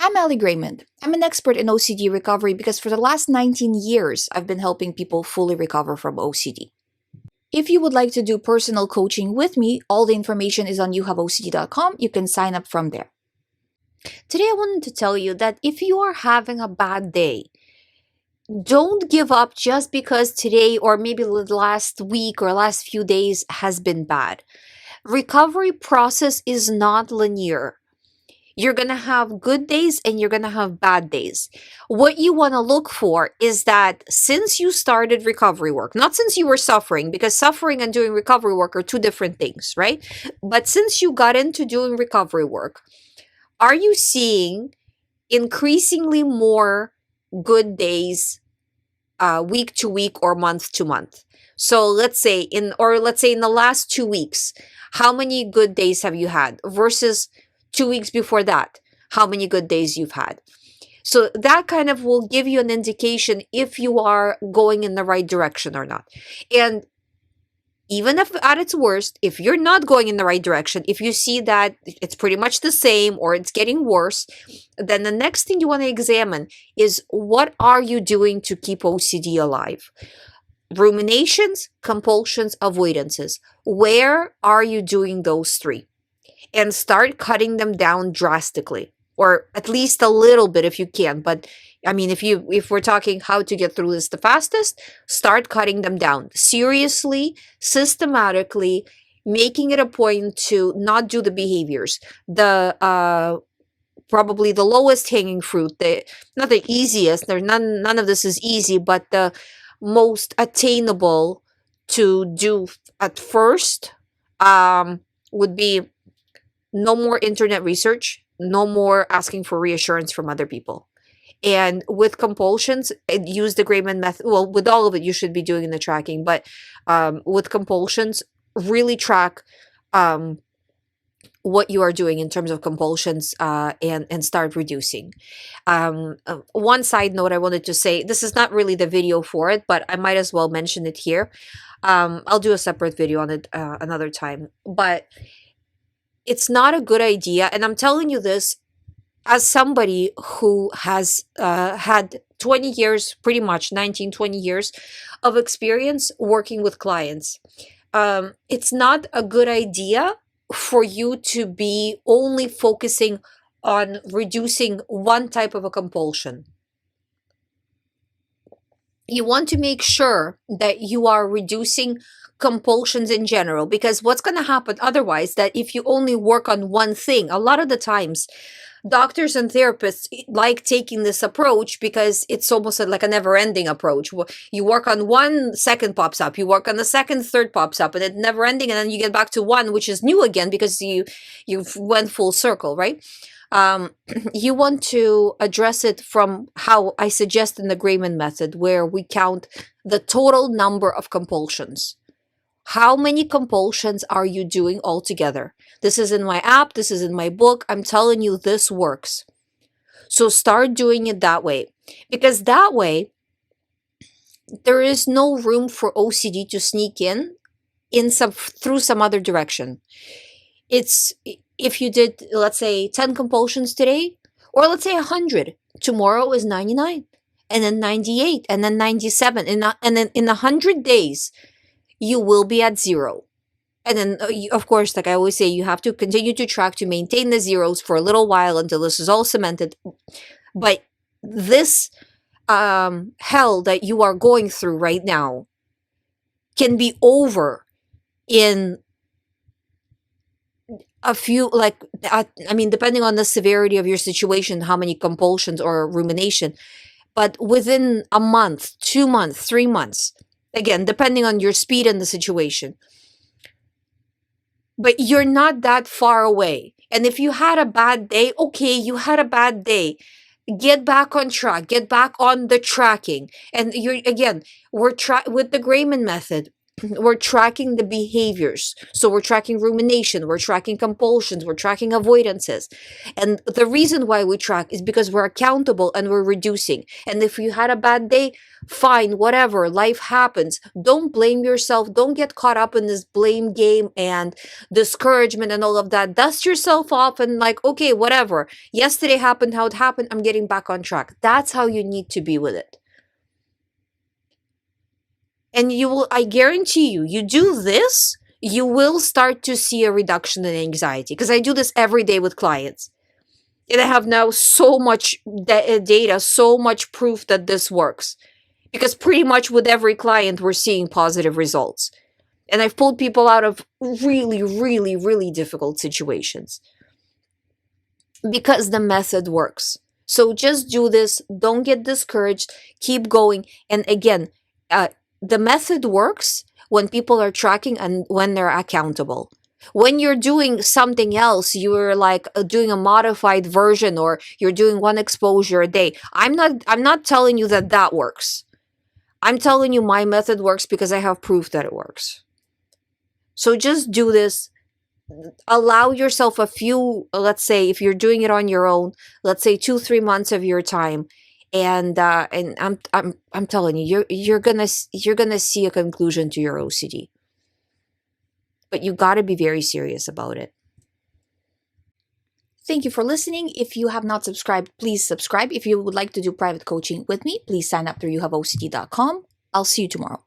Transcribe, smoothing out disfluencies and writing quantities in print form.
I'm Allie GREYMOND. I'm an expert in OCD recovery because for the last 19 years, I've been helping people fully recover from OCD. If you would like to do personal coaching with me, all the information is on youhaveocd.com. You can sign up from there. Today, I wanted to tell you that if you are having a bad day, don't give up just because today or maybe the last week or last few days has been bad. Recovery process is not linear. You're going to have good days and you're going to have bad days. What you want to look for is that since you started recovery work, not since you were suffering, because suffering and doing recovery work are two different things, right? But since you got into doing recovery work, are you seeing increasingly more good days week to week or month to month? So let's say in the last 2 weeks, how many good days have you had versus 2 weeks before that, how many good days you've had? So that kind of will give you an indication if you are going in the right direction or not. And even if at its worst, if you're not going in the right direction, if you see that it's pretty much the same or it's getting worse, then the next thing you want to examine is what are you doing to keep OCD alive? Ruminations, compulsions, avoidances. Where are you doing those three? And start cutting them down drastically, or at least a little bit if you can. But I mean, if we're talking how to get through this the fastest, start cutting them down seriously, systematically, making it a point to not do the behaviors. The probably the lowest hanging fruit, not the easiest. None of this is easy, but the most attainable to do at first would be no more internet research, no more asking for reassurance from other people. And with compulsions, use the GREYMOND method. Well, with all of it, you should be doing the tracking, but with compulsions, really track what you are doing in terms of compulsions and start reducing. One side note I wanted to say, this is not really the video for it, but I might as well mention it here. I'll do a separate video on it another time. But it's not a good idea, and I'm telling you this as somebody who has had 20 years, pretty much 19, 20 years of experience working with clients. It's not a good idea for you to be only focusing on reducing one type of a compulsion. You want to make sure that you are reducing compulsions in general, because what's going to happen otherwise, that if you only work on one thing, a lot of the times doctors and therapists like taking this approach because it's almost like a never-ending approach. You work on one, second pops up, you work on the second, third pops up, and it's never ending, and then you get back to one which is new again because you've went full circle, right? You want to address it from how I suggest in the GREYMOND method, where we count the total number of compulsions. How many compulsions are you doing altogether? This is in my app. This is in my book. I'm telling you, this works. So start doing it that way, because that way there is no room for OCD to sneak in through some other direction. It's if you did, let's say, 10 compulsions today, or let's say 100, tomorrow is 99, and then 98, and then 97, and then in 100 days, you will be at 0. And then, of course, like I always say, you have to continue to track to maintain the zeros for a little while until this is all cemented. But this hell that you are going through right now can be over in a few, depending on the severity of your situation, how many compulsions or rumination, but within a month, 2 months, 3 months. Again, depending on your speed and the situation. But you're not that far away. And if you had a bad day, okay, you had a bad day. Get back on track. Get back on the tracking. And with the GREYMOND method, We're tracking the behaviors. So we're tracking rumination, we're tracking compulsions, we're tracking avoidances. And the reason why we track is because we're accountable and we're reducing. And if you had a bad day, fine, whatever, life happens. Don't blame yourself. Don't get caught up in this blame game and discouragement and all of that. Dust yourself off and like, okay, whatever. Yesterday happened how it happened. I'm getting back on track. That's how you need to be with it. And you will, I guarantee you, you do this, you will start to see a reduction in anxiety. Because I do this every day with clients. And I have now so much data, so much proof that this works. Because pretty much with every client, we're seeing positive results. And I've pulled people out of really, really, really difficult situations. Because the method works. So just do this. Don't get discouraged. Keep going. And again, the method works when people are tracking and when they're accountable. When you're doing something else, you're like doing a modified version, or you're doing one exposure a day. I'm not telling you that that works. I'm telling you my method works because I have proof that it works. So just do this. Allow yourself a few, let's say if you're doing it on your own, let's say 2-3 months of your time, and I'm telling you, you're gonna see a conclusion to your OCD. But you got to be very serious about it. Thank you for listening. If you have not subscribed, please subscribe. If you would like to do private coaching with me, please sign up through youhaveocd.com. I'll see you tomorrow.